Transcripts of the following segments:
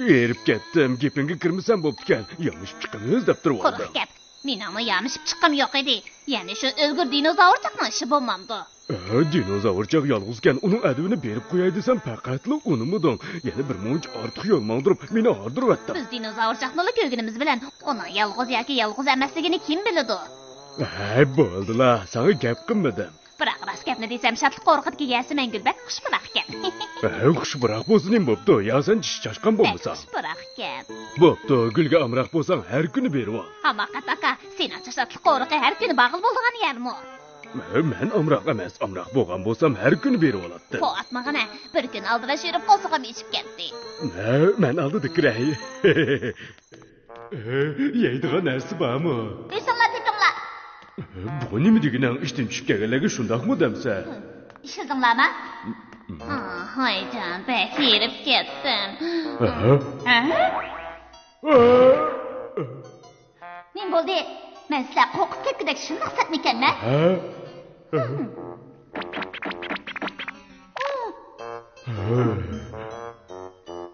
Erib ketdim, gepingga kirmasam bo'ptikan. Yanlış chiqamiz deb turib oldim. Quruq gap. Meningmi yanlışib chiqqim yo'q edi. Ya'ni shu o'lgur dinozavr ishi bo'lmamdi. Dinozavr yolg'izkan, uning adabini berib qo'yay desam, faqatli unimiding. Yana bir munch ortiq yo'l mangdirib, meni ordiribdi. Biz dinozavr ko'rganimiz bilan uning yolg'iz yoki yolg'iz emasligini kim biladi? Bo'ldilar, sana gap qilmadim. Biroq rost gapni desam, shadliq qo'riqidagi egasi Mangulbek xushbiroq ekan. Xushbiroq bo'lsin ham bo'pti. Ya sen chashqan bo'lmasan. Xushbiroq ekan. Bo'pti, gulga amroq bo'lsang har kuni berib ol. Hamoqat aka, sencha shadliq qo'riqi har kuni bag'il bo'lgan yermi? Men amroq emas, amroq bo'lgan bo'lsam har kuni berib oladi. Qo'atmag'ana, bir kun oldida shirib qolsa ham ichib ketdi. Men oldida kiray. Yeydigan narsa bormi? Bismillah tetinglar. Bu nima deganing ishdan tushib kelganlarga shundaqmi demsa? Ishildinglarmi? Hayjon, bek yerib ketdim. Nim bo'ldi? Men sizlar qo'rqib ketgandek shundoq satmikanman?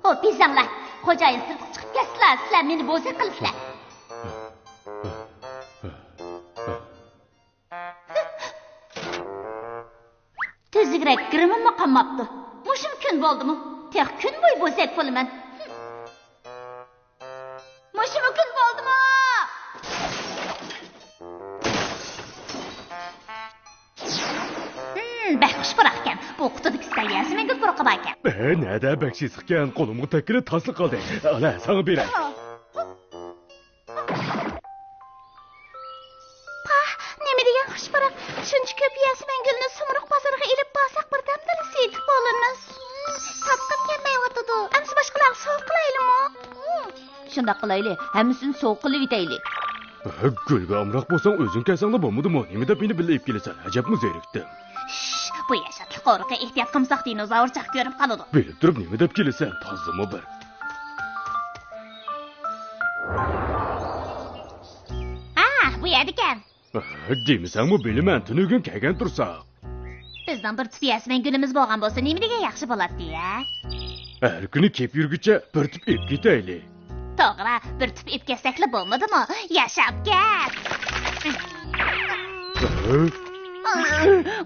O, bizanglar, xo'jayin sirtqa chiqib ketdilar, sizlar meni bo'zak qilibsizlar. Tezligirak girimimmi qolmabdi. Mushum kun bo'ldimi? Tek kun bo'yi bo'zak bo'laman. Mushum kun bo'ldimi? Bak xushbiroq ekan. Bu qutidagi stayasi menga quruq ekan. Nada bakshis ekan, qo'limga takilib tasliq qildi. Ala, sana beray. Nima degan xushbiroq? Shuncha ko'p yasi Mangulni Sumruq bozoriga ilib borsak birdamda setib bo'lamiz. Tatqib kelmayotdi. Amsi boshqalar sovuq qilaylikmi? Shundoq qilaylik. Hammasini sovuq qilib yetaylik. Gulga amroq bo'lsang o'zing kelsangda bo'lmadimi? Nima deb meni bilib kelasan? Ajabmi zerikdim. Bu yashadli qo'riqi ehtiyot qilmasak dinozavr ko'rib qoladi. Bilib turib nima deb kelasan? Tozimi bir. Bu yerda ekan. Demisanmi bilaman, tunugun kelgan tursa. Bizdan bir tip yasman gulimiz bo'lgan bo'lsa, nima degan yaxshi bo'ladi-ya? Har kuni kep yurguncha bir tip ip ketaylik. To'g'ri, bir tip ip kessakli bo'lmadimi? Yashab ket.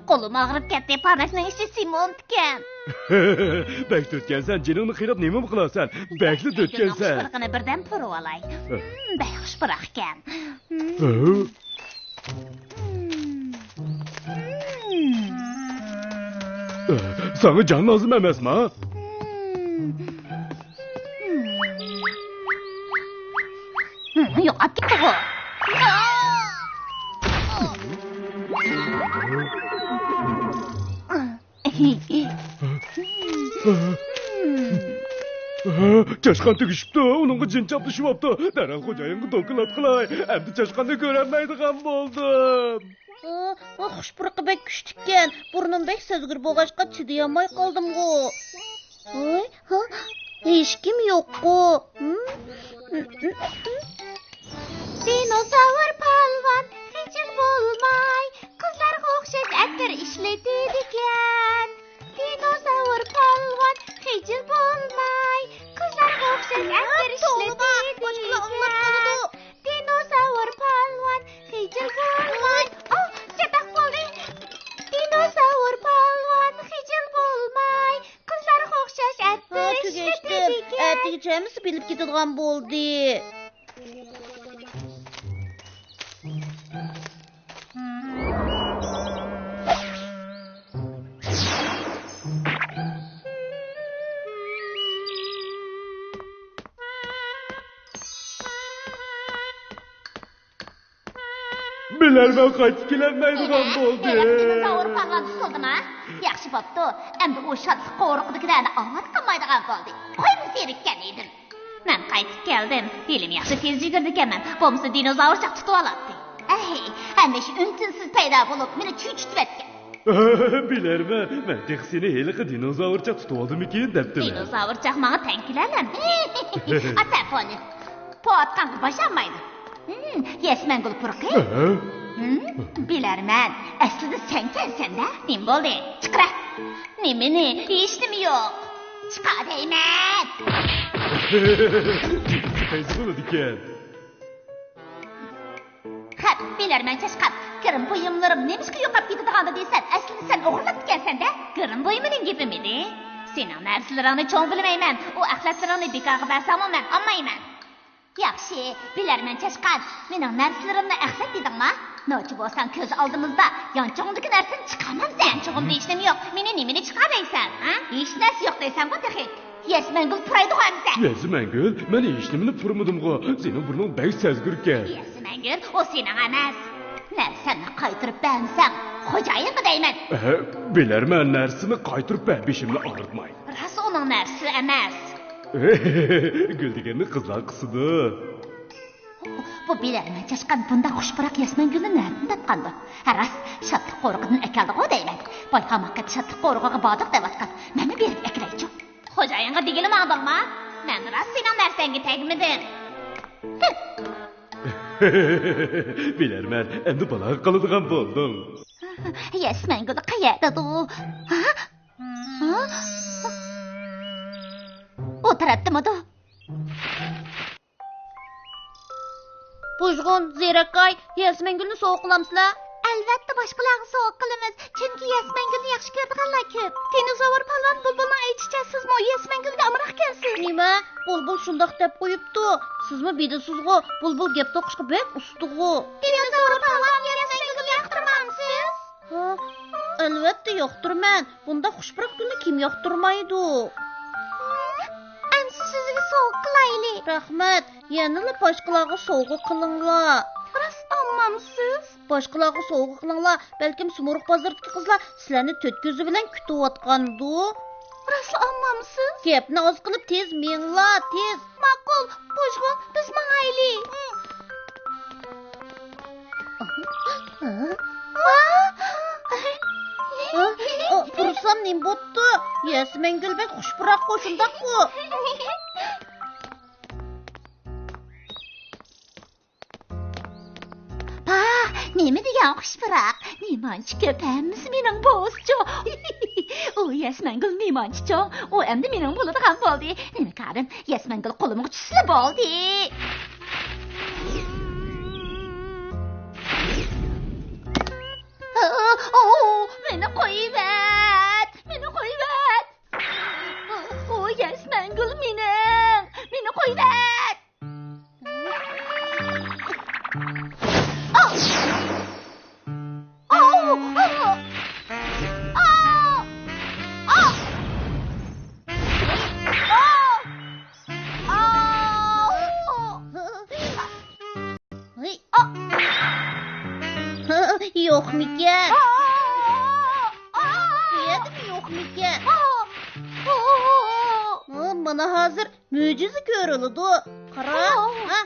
Qo'lim og'rib ketdi, parnakning ichi sement ekan. Bekli o'tgansan, jiningni qiynab nima qilasan? Bekli o'tgansan. Xushbiroqni birdan purib olay. Bek xushbiroq ekan. Sana can lazım emasmi? Yo'q, olib ketdi-ku. Chashqan tegishibdi, uningga jin chapdishibdi. Darhol xo'jayinga doklad qilay. Endi chashqanni ko'rolmaydigan bo'ldim. Xushbiroq bek kuchtikkan. Burnim bek sezgir bo'lg'achqa chidayolmay qoldim-ku. Hech kim yo'q-ku. Dinozavr polvon hechim bo'lmay, qizlarga o'xshash atir ishlatadi ekan. Dinozavr polvon hechim bo'lmay, qizlarga o'xshash atir ishlatadi ekan. Dinozavr polvon hechim bo'lmay, chetaq bo'ldi. Dinozavr polvon hechim bo'lmay, qizlarga o'xshash atir ishlatadi ekan. Atigi bilib ketadigan bo'ldi. Bilarman qaytib kelolmaydigan bo'ldi. Dinozavr polvon tutildimi? Yaxshi bo'pti. Endi u shadliq qo'riqdagilarni omad qilmaydigan bo'ldi. Qo'yib zerikkan edim. Men qaytib keldim. Filim yaxshi tez yugurdi ekanman. Bo'lmasa dinozavr tutib oladi. Hamisha untinsiz paydo bo'lib, meni cho'chitib Bilarman, men seni heliqi dinozavr tutib oldimikin debdim. Dinozavr menga tang keladi. Atafoni. Potqan boshlanmaydi. Yasman gul quruqi. Bilərmən. Əslində sən gəlsən də. Nim boldu? Çıxıra. Nimini? Heç nimi yox. Çıqa deymən. Çıkayısı buladı iken. Xat, bilərmən çaşqat. Qırım buyumlarım nemişki yoqab getidiğanda deysən. Əslində sən oğurlab dikənsən də. Qırım buyumunun gibi miydi? Senin nərslərini çoğun bilməyəm. O əxlətlərini bikağı bərsam mən anmayım. Yaxşı, bilərmən çaşqat. Menin nərslərimni əxlət dedin mi? Noçu bolsan köz aldığımızda yançoğundaki nərsini çıxamam sən. Yançoğunda işlem yok. Meni nimini çıxaraysan? Hiç nəs yok deysən bu dəxil. Yesmengül pıraydı qoymısan. Yesmengül, mən işlemini pırmadım qo. Senin burnun bəy səzgürkən. Yesmengül, o senin əməz. Nərsəni qaytırıp bənsən. Xocayın mı deymən? Bilərmən nərsini qaytırıp bəhbişimle ağırtmayın. Rası onun nərsi əməz. Güldigenli kızlar kısıdı. Bu bilərmən çaşqan bunda xoşbırak Yesmengül'ün nərdindən tatqandı. Ras, şadlıq qoriqidən əkaldı o deymən. Bayqamakqat şadlıq qoriqiga badıq devatqat. Mənə berib əkrəycəm. Xocayınğa digilim aldın mı? Mən ras senin nərsəngi təgmidin. Bilərmən, əmdi balağa qalıdığan boldum. Yesmengül qayerdadır? O tarafta mıdır? Bujgun, Zerakay, Yasmengül'ünü soğuk kılamsızlar. Albatta boshqalarga sovuq qilamiz. Chunki Yesmengülni yaxshi ko'radiganlar ko'p. Dinozavr palvon bulbulning aytishicha sizmi Yesmengülga amroq kelsiz. Nima? Bulbul shundoq deb qo'yibdi. Sizmi bidisizg'u? Bulbul gap to'qishga bek ustig'u. Dinozavr palvon Yesmengülni yoqtirmamsiz? Ha, albatta yoqtirman. Bunda xushbiroq kunni kim yoqtirmaydi? Ansi sizga sovuq qilayli. Rahmat. Yanıla boshqalarga sovg'a qilinglar. Rost olmamsiz? Boshqalarga sovg'a qilinglar. Balkim sumurug' bozoridagi qizlar sizlarni to'rt ko'zi bilan kutayotgandu. Rost olmamsiz? Gapni oz qilib tez minglar, tez. Ma'qul, Bujgun, biz mangayli. Pursam nim bo'pti? Yasmengül bek xushbiroq qo'shindaqku. Nima degan xushbiroq? Nemanchi ko'p hammasi mening bo'zcho. O Yesmengül nemanchicho. O endi mening bo'ladigan bo'ldi. Nima qarim? Yesmengül qo'limga tushsa bo'ldi. Meni qo'yib-at. Meni qo'yib-at. O Yesmengül meni qo'yib-at. Yo'q mikan? Yedimi yo'q mikan? Mana hozir mo'jiza ko'riladi. Qara,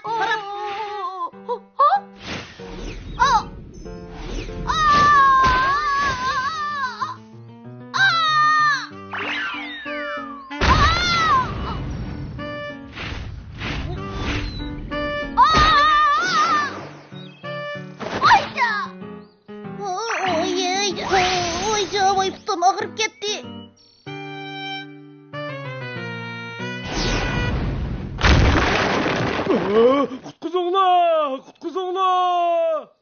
qara. Ağırıp gitti. Kutkuzonglar! Kutkuzonglar!